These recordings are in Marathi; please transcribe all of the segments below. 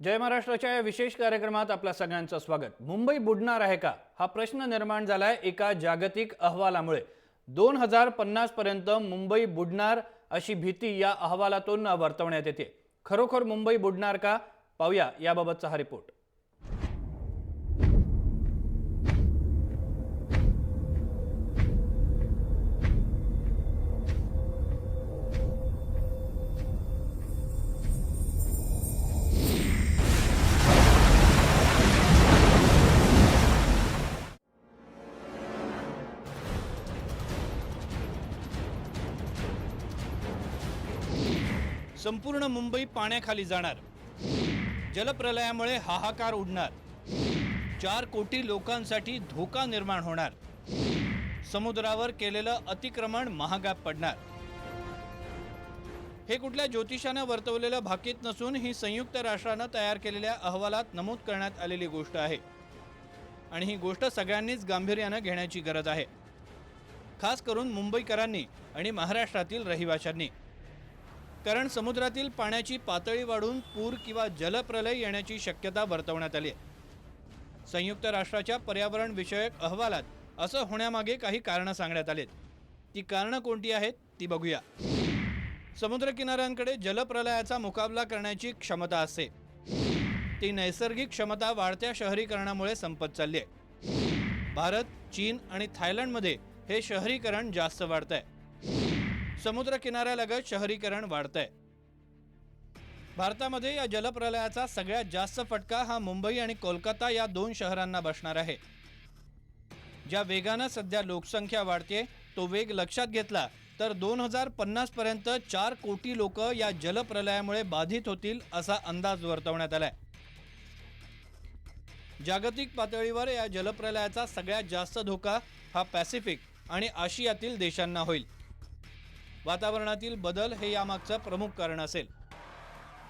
जय महाराष्ट्राच्या या विशेष कार्यक्रमात आपल्या सगळ्यांचं स्वागत। मुंबई बुडणार आहे का हा प्रश्न निर्माण झालाय एका जागतिक अहवालामुळे। 2050 पर्यंत मुंबई बुडणार अशी भीती या अहवालातून वर्तवण्यात येते। खरोखर मुंबई बुडणार का पाहूया याबाबतचा हा रिपोर्ट। संपूर्ण मुंबई पाण्याखाली जाणार, जलप्रलयामुळे हाहाकार उडणार, 4 कोटी लोकांसाठी धोका निर्माण होणार, समुद्रावर केलेलं अतिक्रमण महागात पडणार। हे कुठल्या ज्योतिषानं वर्तवलेलं भाकीत नसून ही संयुक्त राष्ट्रानं तयार केलेल्या अहवालात नमूद करण्यात आलेली गोष्ट आहे आणि ही गोष्ट सगळ्यांनीच गांभीर्यानं घेण्याची गरज आहे, खास करून मुंबईकरांनी आणि महाराष्ट्रातील रहिवाशांनी। कारण समुद्रातील पाण्याची पातळी वाढून पूर किंवा जलप्रलय येण्याची शक्यता वर्तवण्यात आली आहे। संयुक्त राष्ट्राच्या पर्यावरण विषयक अहवालात असं होण्यामागे काही कारणं सांगण्यात आलीत। ती कारणं कोणती आहेत ती बघूया। समुद्रकिनाऱ्यांकडे जलप्रलयाचा मुकाबला करण्याची क्षमता असते, ती नैसर्गिक क्षमता वाढत्या शहरीकरणामुळे संपत चालली आहे। भारत, चीन आणि थायलंडमध्ये हे शहरीकरण जास्त वाढतंय। समुद्र किनाऱ्यालगत शहरीकरण वाढतंय। भारतामध्ये या जलप्रलयाचा सगळ्यात जास्त फटका हा मुंबई आणि कोलकाता या 2 शहरांना बसणार आहे। ज्या वेगानं सध्या लोकसंख्या वाढते तो वेग लक्षात घेतला तर 2050 पर्यंत 4 कोटी लोक या जलप्रलयामुळे बाधित होतील असा अंदाज वर्तवण्यात आलाय। जागतिक पातळीवर या जलप्रलयाचा सगळ्यात जास्त धोका हा पॅसिफिक आणि आशियातील देशांना होईल। वातावरणातील बदल हे यामागचं प्रमुख कारण असेल।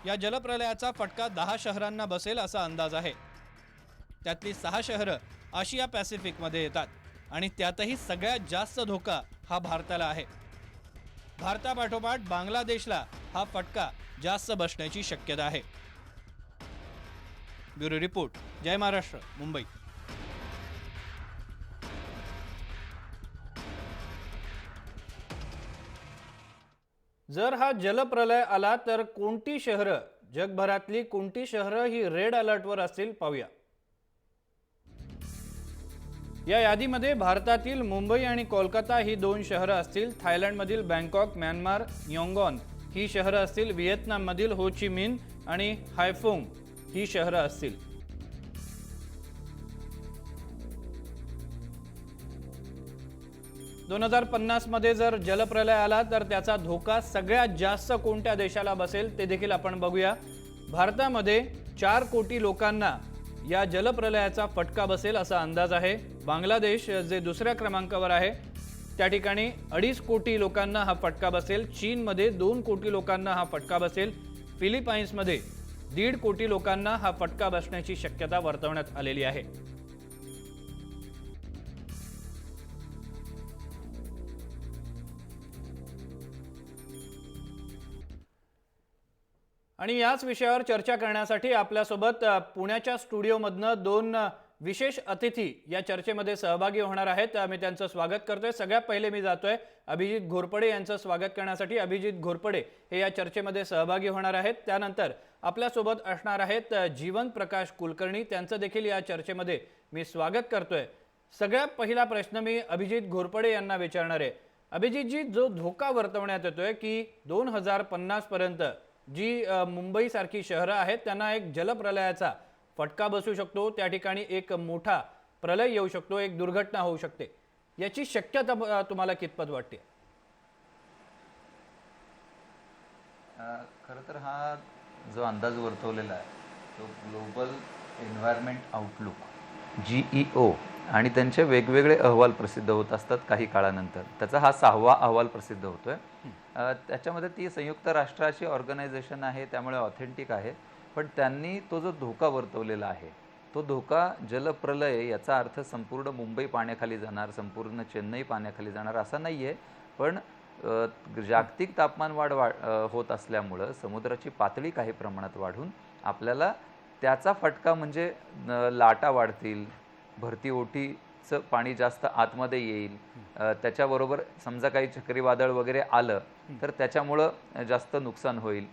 या जलप्रलयाचा फटका 10 शहरांना बसेल असा अंदाज आहे। त्यातली 6 शहरं आशिया पॅसिफिकमध्ये येतात आणि त्यातही सगळ्यात जास्त धोका हा भारताला आहे। भारतापाठोपाठ बांगलादेशला हा फटका जास्त बसण्याची शक्यता आहे। ब्युरो रिपोर्ट, जय महाराष्ट्र, मुंबई। जर हा जलप्रलय आला तर कोणती शहरं, जगभरातली कोणती शहरं ही रेड अलर्टवर असतील पाहूया। या यादीमध्ये भारतातील मुंबई आणि कोलकाता ही 2 शहरं असतील। थायलंडमधील बँकॉक, म्यानमार, यांगॉन ही शहरं असतील। व्हिएतनाममधील हो ची मिन्ह आणि हायफोंग ही शहरं असतील। दोन 2050 मध्ये जर जलप्रलय आला तर त्याचा धोका सगळ्यात जास्त कोणत्या देशाला बसेल ते देखील आपण बघूया। भारतामध्ये 4 कोटी लोकांना या जलप्रलयाचा फटका बसेल असा अंदाज आहे। बांगलादेश जे दुसऱ्या क्रमांकावर आहे त्या ठिकाणी 2.5 कोटी लोकांना हा फटका बसेल। चीनमध्ये 2 कोटी लोकांना हा फटका बसेल। फिलिपाईन्समध्ये 1.5 कोटी लोकांना हा फटका बसण्याची शक्यता वर्तवण्यात आलेली आहे। आणि याच विषयावर चर्चा करण्यासाठी आपल्यासोबत पुण्याच्या स्टुडिओमधनं 2 विशेष अतिथी या चर्चेमध्ये सहभागी होणार आहेत। मी त्यांचं स्वागत करतोय। सगळ्यात पहिले मी जातोय अभिजित घोरपडे यांचं स्वागत करण्यासाठी। अभिजित घोरपडे हे या चर्चेमध्ये सहभागी होणार आहेत। त्यानंतर आपल्यासोबत असणार आहेत जीवन प्रकाश कुलकर्णी, त्यांचं देखील या चर्चेमध्ये मी स्वागत करतोय। सगळ्यात पहिला प्रश्न मी अभिजित घोरपडे यांना विचारणार आहे। अभिजितजी, जो धोका वर्तवण्यात येतोय की 2050 पर्यंत जी मुंबई सारखी शहरं आहेत त्यांना एक जलप्रलयाचा फटका बसू शकतो, त्या ठिकाणी एक मोठा प्रलय येऊ शकतो, एक दुर्घटना होऊ शकते, याची शक्यता तुम्हाला कितपत वाटते? खरं तर हा जो अंदाज वर्तवलेला आहे तो ग्लोबल एन्व्हायरमेंट आउटलुक GEO आणि त्यांचे वेगवेगळे अहवाल प्रसिद्ध होत असतात काही काळानंतर। त्याचा हा 6वा अहवाल प्रसिद्ध होतोय। त्याच्यामध्ये ती संयुक्त राष्ट्राची ऑर्गनायझेशन आहे त्यामुळे ऑथेंटिक आहे, पण त्यांनी तो जो धोका वर्तवलेला आहे तो धोका जलप्रलय याचा अर्थ संपूर्ण मुंबई पाण्याखाली जाणार, संपूर्ण चेन्नई पाण्याखाली जाणार असा नाही आहे, पण जागतिक तापमान वाढ होत असल्यामुळे समुद्राची पातळी काही प्रमाणात वाढून आपल्याला त्याचा फटका म्हणजे लाटा वाढतील, भरती ओहोटीचं पाणी जास्त आतमध्ये येईल. त्याच्याबरोबर समजा काही चक्रीवादळ वगैरे आलं तर त्याच्यामुळं जास्त नुकसान होईल.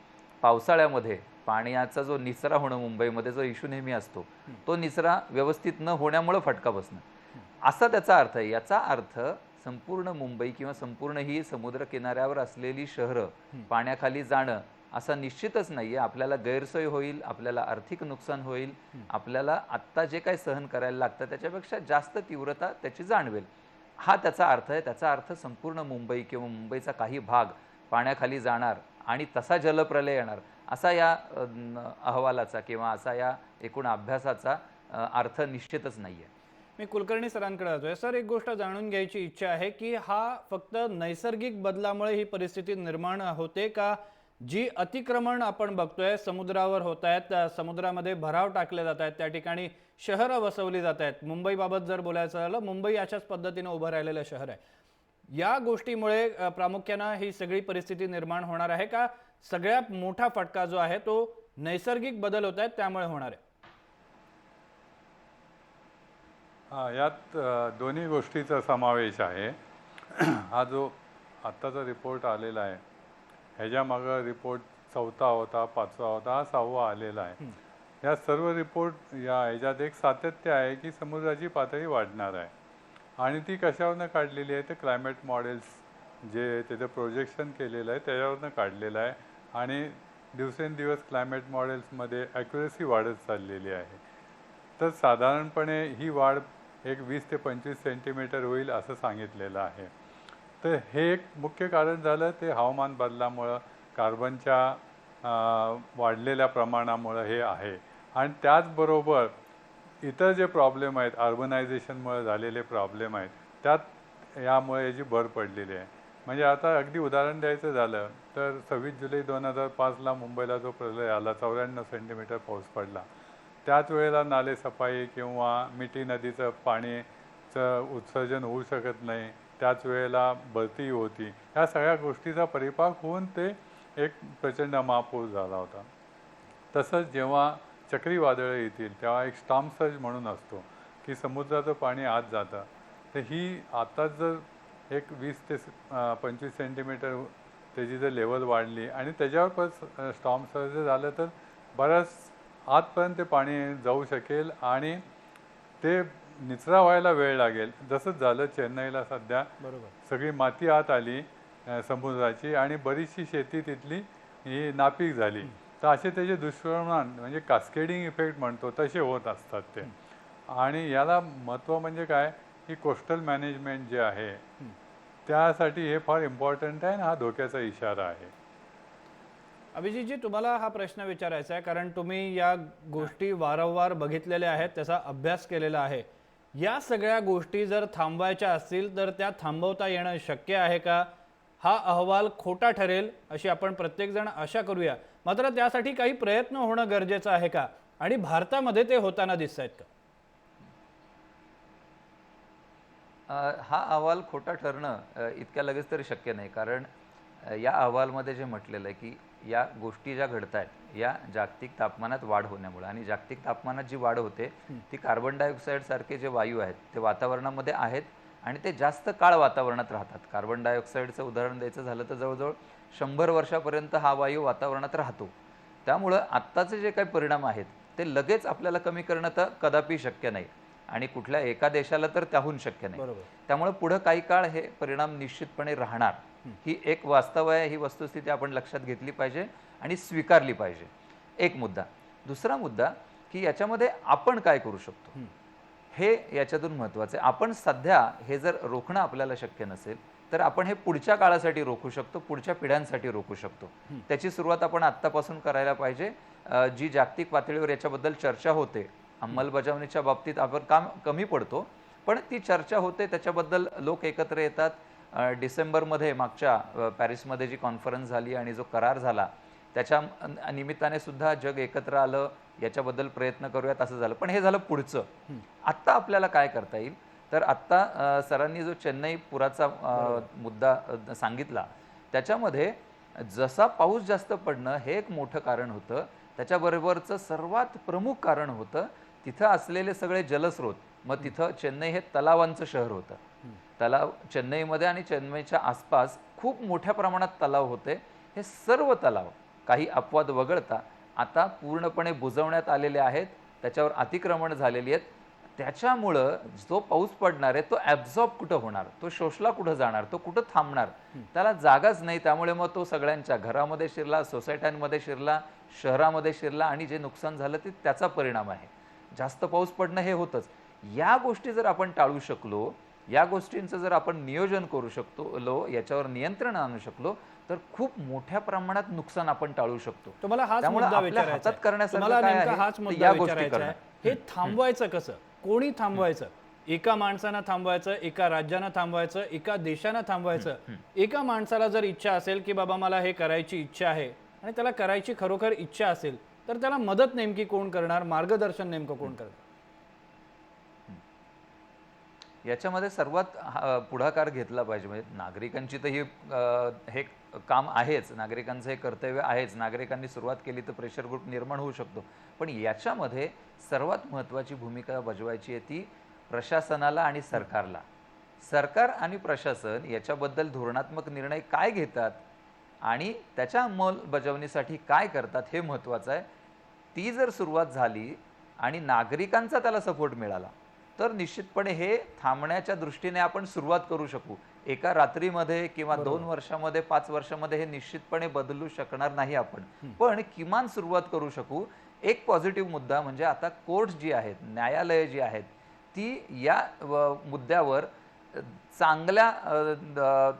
पावसाळ्यामध्ये पाण्याचा जो निचरा होणं मुंबईमध्ये जो इश्यू नेहमी असतो, तो निचरा व्यवस्थित न होण्यामुळं फटका बसणं, असा त्याचा अर्थ आहे. याचा अर्थ संपूर्ण मुंबई किंवा संपूर्ण ही समुद्रकिनाऱ्यावर असलेली शहरं पाण्याखाली जाणं असा निश्चितच नाही आहे. आपल्याला गैरसोय होईल, आपल्याला आर्थिक नुकसान होईल, आपल्याला आत्ता जे काही सहन करायला लागतं त्याच्यापेक्षा जास्त तीव्रता त्याची जाणवेल, हा त्याचा अर्थ आहे. त्याचा अर्थ संपूर्ण मुंबई किंवा मुंबईचा काही भाग पाण्याखाली जाणार आणि तसा जलप्रलय येणार असा या अहवालाचा किंवा असा या एकूण अभ्यासाचा अर्थ निश्चितच नाही आहे. मी कुलकर्णी सरांकडे जातोय. सर, एक गोष्ट जाणून घ्यायची इच्छा आहे की हा फक्त नैसर्गिक बदलामुळे ही परिस्थिती निर्माण होते का? जी अतिक्रमण आपण बघतोय समुद्रावर होत आहेत, समुद्रामध्ये भराव टाकले जात आहेत, त्या ठिकाणी शहरं वसवली जात आहेत. मुंबईबाबत जर बोलायचं झालं, मुंबई अशाच पद्धतीने उभं राहिलेलं शहर आहे. या गोष्टीमुळे प्रामुख्यानं ही सगळी परिस्थिती निर्माण होणार आहे का? सगळ्यात मोठा फटका जो आहे तो नैसर्गिक बदल होत आहेत त्यामुळे होणार आहे? यात दोन्ही गोष्टीचा समावेश आहे. हा जो आत्ताचा रिपोर्ट आलेला आहे, ह्याच्यामागं रिपोर्ट 4था होता, 5वा होता, हा 6वा आलेला आहे. या सर्व रिपोर्ट या ह्याच्यात एक सातत्य आहे की समुद्राची पातळी वाढणार आहे आणि ती कशावरनं काढलेली आहे? तर क्लायमेट मॉडेल्स जे त्याचं प्रोजेक्शन केलेलं आहे त्याच्यावरनं काढलेलं आहे आणि दिवसेंदिवस क्लायमेट मॉडेल्समध्ये ॲक्युरेसी वाढत चाललेली आहे. तर साधारणपणे ही वाढ एक 20 ते 25 सेंटीमीटर होईल असं सांगितलेलं आहे. तर हे एक मुख्य कारण झालं ते हवामान बदलामुळं, कार्बनच्या वाढलेल्या प्रमाणामुळं हे आहे. आणि त्याचबरोबर इतर जे प्रॉब्लेम आहेत, अर्बनायझेशनमुळे झालेले प्रॉब्लेम आहेत, त्यात यामुळे याची भर पडलेली आहे. म्हणजे आता अगदी उदाहरण द्यायचं झालं तर 26 जुलै 2005ला मुंबईला जो प्रलय आला, 94 सेंटीमीटर पाऊस पडला. त्याच वेळेला नालेसफाई किंवा मिठी नदीचं पाणीचं उत्सर्जन होऊ शकत नाही, त्याच वेळेला भरती होती. ह्या सगळ्या गोष्टीचा परिपाक होऊन ते एक प्रचंड महापूर झाला होता. तसंच जेव्हा चक्रीवादळं येतील तेव्हा एक स्टॉर्म सर्ज म्हणून असतो की समुद्राचं पाणी आत जातं. तर ही आताच जर एक 20 ते 25 सेंटीमीटर त्याची जर लेवल वाढली आणि त्याच्यावर पण स्टॉर्म सर्ज झालं तर बऱ्याच आतपर्यंत ते पाणी जाऊ शकेल आणि ते निचरा व्हायला वेळ लागेल. जसंच झालं चेन्नईला सध्या, सगळी माती आत आली समुद्राची आणि बरीचशी शेती तिथली ही नापीक झाली. तर असे त्याचे दुष्परिणाम म्हणजे कास्केडिंग इफेक्ट म्हणतो तसे होत असतात ते. आणि याला महत्त्व म्हणजे काय की कोस्टल मॅनेजमेंट जे आहे त्यासाठी हे फार इम्पॉर्टंट आहे आणि हा धोक्याचा इशारा आहे. अभिजितजी, तुम्हाला हा प्रश्न विचारायचा आहे कारण तुम्ही या गोष्टी वारंवार बघितलेल्या आहेत, त्याचा अभ्यास केलेला आहे. या सगळ्या गोष्टी जर थांबवायच्या असतील तर त्या थांबवता येणं शक्य आहे का? हा अहवाल खोटा ठरेल अशी आपण प्रत्येकजण आशा करूया, मात्र त्यासाठी काही प्रयत्न होणं गरजेचं आहे का? आणि भारतामध्ये ते होताना दिसत आहेत का? हा अहवाल खोटा ठरणं इतक्या लगेच तरी शक्य नाही. कारण या अहवालमध्ये जे म्हटलेलं आहे की या गोष्टी ज्या घडत आहेत या जागतिक तापमानात वाढ होण्यामुळे, आणि जागतिक तापमानात जी वाढ होते ती कार्बन डायऑक्साईड सारखे जे वायू आहेत ते वातावरणामध्ये आहेत आणि ते जास्त काळ वातावरणात राहतात. कार्बन डायऑक्साईडचं उदाहरण द्यायचं झालं तर जवळजवळ 100 वर्षापर्यंत हा वायू वातावरणात राहतो. त्यामुळं आत्ताचे जे काही परिणाम आहेत ते लगेच आपल्याला कमी करणं तर कदापि शक्य नाही आणि कुठल्या एका देशाला तर त्याहून शक्य नाही. त्यामुळे पुढे काही काळ हे परिणाम निश्चितपणे राहणार, ही एक वास्तव आहे. ही वस्तुस्थिती आपण लक्षात घेतली पाहिजे आणि स्वीकारली पाहिजे. एक मुद्दा. दुसरा मुद्दा की याच्यामध्ये आपण काय करू शकतो हे याच्यातून महत्त्वाचं आहे. आपण सध्या हे जर रोखणं आपल्याला शक्य नसेल तर आपण हे पुढच्या काळासाठी रोखू शकतो, पुढच्या पिढ्यांसाठी रोखू शकतो. त्याची सुरुवात आपण आत्तापासून करायला पाहिजे. जी जागतिक पातळीवर याच्याबद्दल चर्चा होते, अंमलबजावणीच्या बाबतीत आपण काम कमी पडतो, पण ती चर्चा होते, त्याच्याबद्दल लोक एकत्र येतात. डिसेंबरमध्ये मागच्या पॅरिसमध्ये जी कॉन्फरन्स झाली आणि जो करार झाला त्याच्या निमित्ताने सुद्धा जग एकत्र आलं, याच्याबद्दल प्रयत्न करूयात असं झालं. पण हे झालं पुढचं. आत्ता आपल्याला काय करता येईल तर आत्ता सरांनी जो चेन्नई पुराचा मुद्दा सांगितला त्याच्यामध्ये जसा पाऊस जास्त पडणं हे एक मोठं कारण होतं त्याच्याबरोबरचं सर्वात प्रमुख कारण होतं तिथं असलेले सगळे जलस्रोत. मग तिथं चेन्नई हे तलावांचं शहर होतं. तलाव चेन्नईमध्ये आणि चेन्नईच्या आसपास खूप मोठ्या प्रमाणात तलाव होते. हे सर्व तलाव काही अपवाद वगळता आता पूर्णपणे बुजवण्यात आलेले आहेत, त्याच्यावर अतिक्रमण झालेली आहेत. त्याच्यामुळं जो पाऊस पडणार आहे तो ॲब्झॉर्ब कुठं होणार, तो शोषला कुठं जाणार, तो कुठं थांबणार, त्याला जागाच नाही. त्यामुळे मग तो सगळ्यांच्या घरामध्ये शिरला, सोसायट्यांमध्ये शिरला, शहरामध्ये शिरला आणि जे नुकसान झालं ते त्याचा परिणाम आहे. जास्त पाऊस पडणं हे होतंच. या गोष्टी जर आपण टाळू शकलो, या गोष्टींचं जर आपण नियोजन करू शकतो, याच्यावर नियंत्रण आणू शकलो, तर खूप मोठ्या प्रमाणात नुकसान आपण टाळू शकतो. तुम्हाला हाच त्यामुळे मुद्दा आपल्या विचारायचा हातात आहे. करण्यासारखं तुम्हाला काय नेमका आहे? हाच तर मुद्दा या गोष्टी विचारायचा करणं. आहे. हे थांबवायचं कसं, कोणी थांबवायचं? एका माणसानं थांबवायचं, एका राज्यानं थांबवायचं, एका देशानं थांबवायचं? एका माणसाला जर इच्छा असेल की बाबा मला हे करायची इच्छा आहे आणि त्याला करायची खरोखर इच्छा असेल, तर त्याला मदत नेमकी कोण करणार, मार्गदर्शन नेमकं कोण करणार? याच्यामध्ये सर्वात पुढाकार घेतला पाहिजे. म्हणजे नागरिकांची तर हे काम आहेच, नागरिकांचं हे कर्तव्य आहेच. नागरिकांनी सुरुवात केली तर प्रेशर ग्रुप निर्माण होऊ शकतो. पण याच्यामध्ये सर्वात महत्त्वाची भूमिका बजवायची आहे ती प्रशासनाला आणि सरकारला. सरकार आणि प्रशासन याच्याबद्दल धोरणात्मक निर्णय काय घेतात आणि त्याच्या अंमलबजावणीसाठी काय करतात हे महत्त्वाचं आहे. ती जर सुरुवात झाली आणि नागरिकांचा त्याला सपोर्ट मिळाला तर निश्चितपणे हे थांबण्याच्या दृष्टीने आपण सुरुवात करू शकू. एका रात्रीमध्ये किंवा 2 वर्षामध्ये 5 वर्षामध्ये हे निश्चितपणे बदलू शकणार नाही आपण, पण किमान सुरुवात करू शकू. एक पॉझिटिव्ह मुद्दा म्हणजे आता कोर्ट जी आहेत, न्यायालये जी आहेत, ती या मुद्द्यावर चांगल्या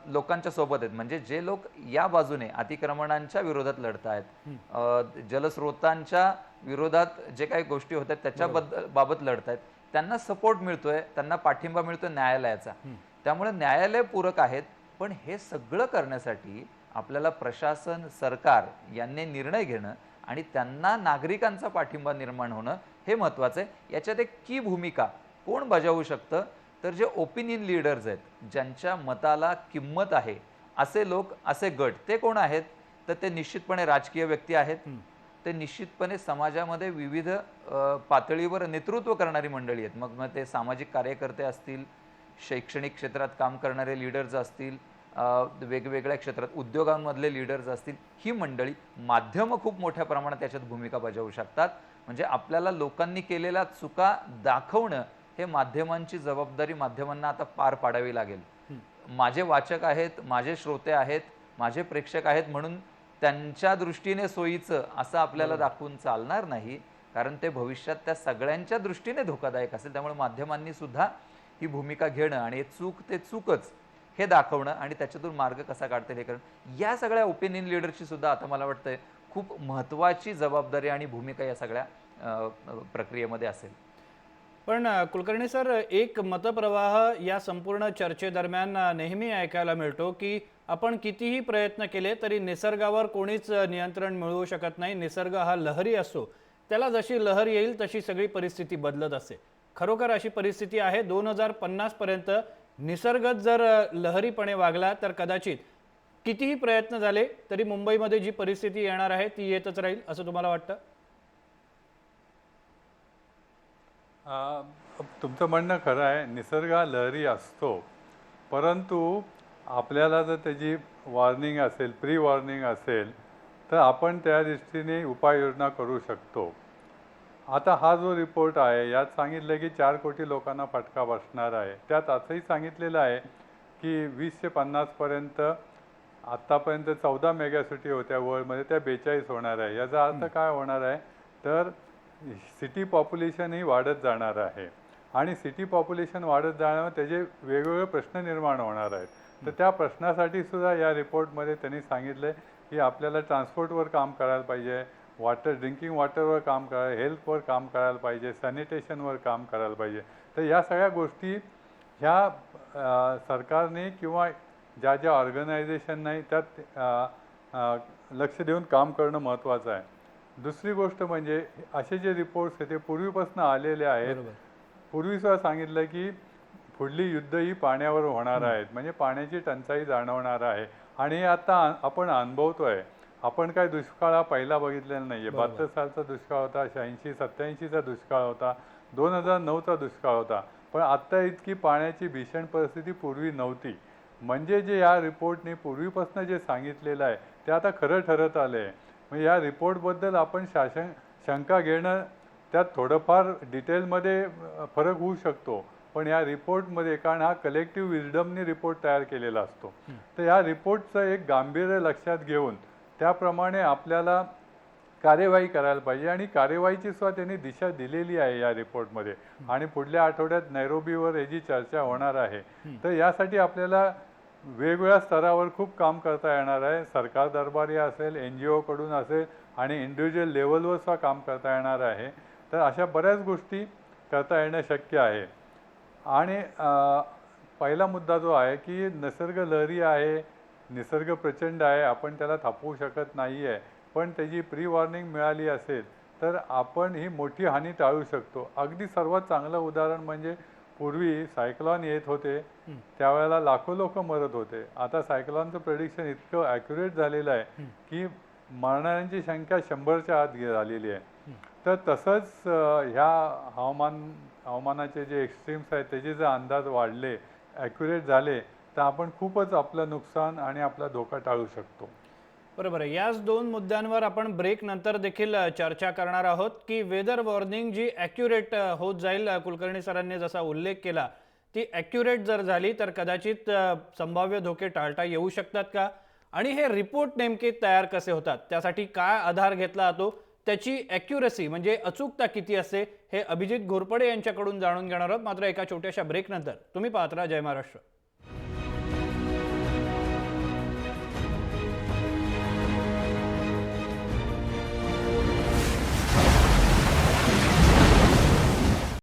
लोकांच्या सोबत आहेत. म्हणजे जे लोक या बाजूने अतिक्रमणांच्या विरोधात लढत आहेत, जलस्रोतांच्या विरोधात जे काही गोष्टी होतात त्याच्याबद्दल बाबत लढत आहेत, त्यांना सपोर्ट मिळतोय, त्यांना पाठिंबा मिळतोय न्यायालयाचा. त्यामुळे न्यायालय पूरक आहेत. पण हे सगळं करण्यासाठी आपल्याला प्रशासन, सरकार यांनी निर्णय घेणं आणि त्यांना नागरिकांचा पाठिंबा निर्माण होणं हे महत्त्वाचं आहे. याच्यात एक की भूमिका कोण बजावू शकतं, तर जे ओपिनियन लीडर्स आहेत, ज्यांच्या मताला किंमत आहे, असे लोक, असे गट, ते कोण आहेत? तर ते निश्चितपणे राजकीय व्यक्ती आहेत. ते निश्चितपणे समाजामध्ये विविध पातळीवर नेतृत्व करणारी मंडळी आहेत. मग ते सामाजिक कार्यकर्ते असतील, शैक्षणिक क्षेत्रात काम करणारे लीडर्स असतील, वेगवेगळ्या क्षेत्रात उद्योगांमधले लीडर्स असतील. ही मंडळी, माध्यमं खूप मोठ्या प्रमाणात त्याच्यात भूमिका बजावू शकतात. म्हणजे आपल्याला लोकांनी केलेल्या चुका दाखवणं हे माध्यमांची जबाबदारी माध्यमांना आता पार पाडावी लागेल. माझे वाचक आहेत, माझे श्रोते आहेत, माझे प्रेक्षक आहेत म्हणून त्यांच्या दृष्टीने सोयीचं असं आपल्याला दाखवून चालणार नाही, कारण ते भविष्यात त्या सगळ्यांच्या दृष्टीने धोकादायक असेल. त्यामुळे माध्यमांनी सुद्धा ही भूमिका घेणं आणि ते चूकच हे दाखवणं आणि त्याच्यातून मार्ग कसा काढता येईल हे करणं, या सगळ्या ओपिनियन लीडरची सुद्धा आता मला वाटतंय खूप महत्त्वाची जबाबदारी आणि भूमिका या सगळ्या प्रक्रियेमध्ये असेल. पण कुलकर्णी सर, एक मतप्रवाह या संपूर्ण चर्चेदरम्यान नेहमी ऐकायला मिळतो की आपण कितीही प्रयत्न केले तरी निसर्गावर कोणीच नियंत्रण मिळवू शकत नाही. निसर्ग हा लहरी असतो, त्याला जशी लहर येईल तशी सगळी परिस्थिती बदलत असते. खरोखर अशी परिस्थिती आहे. 2050 पर्यंत निसर्गच जर लहरीपणे वागला तर कदाचित कितीही प्रयत्न झाले तरी मुंबईमध्ये जी परिस्थिती येणार आहे ती येतच राहील, असं तुम्हाला वाटतं? तुमचं म्हणणं खरं आहे. निसर्ग हा लहरी असतो, परंतु आपल्याला जर त्याची वॉर्निंग असेल, प्री वॉर्निंग असेल, तर आपण त्या दृष्टीने उपाययोजना करू शकतो. आता हा जो रिपोर्ट आहे यात सांगितलं की 4 कोटी लोकांना फटका बसणार आहे. त्यात असंही सांगितलेलं आहे की 20 ते 50 पर्यंत आत्तापर्यंत 14 मेगासिटी होत्या वर्ल्डमध्ये, त्या 42 होणार आहे. याचा अर्थ काय होणार आहे, तर सिटी पॉप्युलेशन ही वाढत जाणार आहे आणि सिटी पॉप्युलेशन वाढत जाण्यावर त्याचे वेगवेगळे प्रश्न निर्माण होणार आहेत. तर त्या प्रश्नासाठी सुद्धा या रिपोर्टमध्ये त्यांनी सांगितलं की आपल्याला ट्रान्सपोर्टवर काम करायला पाहिजे, ड्रिंकिंग वॉटरवर काम करायला, हेल्थवर काम करायला पाहिजे, सॅनिटेशनवर काम करायला पाहिजे. तर या सगळ्या गोष्टी ह्या सरकारने किंवा ज्या ज्या ऑर्गनायझेशन नाही त्यात लक्ष देऊन काम करणं महत्त्वाचं आहे. दुसरी गोष्ट म्हणजे असे जे रिपोर्ट्स आहेत ते पूर्वीपासून आलेले आहेत. पूर्वीसुद्धा सांगितलं की पुढली युद्ध ही पाण्यावर होणार आहेत, म्हणजे पाण्याची टंचाई जाणवणार आहे आणि आता आपण अनुभवतोय. आपण काय दुष्काळ हा पहिला बघितलेला नाहीये. 72 सालचा दुष्काळ होता, 86-87चा दुष्काळ होता, 2009चा दुष्काळ होता. पण आता इतकी पाण्याची भीषण परिस्थिती पूर्वी नव्हती. म्हणजे जे या रिपोर्टने पूर्वीपासून जे सांगितलेलं आहे ते आता खरं ठरत आलं आहे. म्हणजे या रिपोर्टबद्दल आपण शंका घेणं, त्यात थोडंफार डिटेलमध्ये फरक होऊ शकतो, पण या रिपोर्टमध्ये, कारण हा कलेक्टिव्ह विजडमने रिपोर्ट तयार केलेला असतो, तर या रिपोर्टचं एक गांभीर्य लक्षात घेऊन त्याप्रमाणे आपल्याला कार्यवाही करायला पाहिजे. आणि कार्यवाहीची सुद्धा त्यांनी दिशा दिलेली आहे या रिपोर्टमध्ये. आणि पुढल्या आठवड्यात नैरोबीवर याची चर्चा होणार आहे. तर यासाठी आपल्याला वेगवेगळ्या स्तरावर खूप काम करता येणार आहे. सरकार दरबारी असेल, NGO कडून असेल आणि इंडिव्हिज्युअल लेवलवर सुद्धा काम करता येणार आहे. तर अशा बऱ्याच गोष्टी करता येणं शक्य आहे. आणि पहिला मुद्दा जो आहे की निसर्ग लहरी आहे, निसर्ग प्रचंड आहे, आपण त्याला थांबवू शकत नाही आहे. पण त्याची प्री वॉर्निंग मिळाली असेल तर आपण ही मोठी हानी टाळू शकतो. अगदी सर्वात चांगलं उदाहरण म्हणजे पूर्वी सायक्लॉन येत होते, त्यावेळेला लाखो लोक मरत होते. आता सायक्लॉनचं प्रेडिक्शन इतकं ॲक्युरेट झालेलं आहे की मरणाऱ्यांची संख्या 100च्या आत झालेली आहे. तर तसंच ह्या हवामानाचे जे एक्स्ट्रीम्स आहेत त्याचे जर अंदाज वाढले, ॲक्युरेट झाले, तर आपण खूपच आपलं नुकसान आणि आपला धोका टाळू शकतो. बरोबर आहे. याच दोन मुद्द्यांवर आपण ब्रेक नंतर देखील चर्चा करणार आहोत की वेदर वॉर्निंग जी ॲक्युरेट होत जाईल, कुलकर्णी सरांनी जसा उल्लेख केला, ती ॲक्युरेट जर झाली तर कदाचित संभाव्य धोके टाळता येऊ शकतात का, आणि हे रिपोर्ट नेमके तयार कसे होतात, त्यासाठी काय आधार घेतला जातो, त्याची ॲक्युरेसी म्हणजे अचूकता किती असते, हे अभिजित घोरपडे यांच्याकडून जाणून घेणार आहोत. मात्र एका छोट्याशा ब्रेक नंतर. तुम्ही पाहत राहा जय महाराष्ट्र.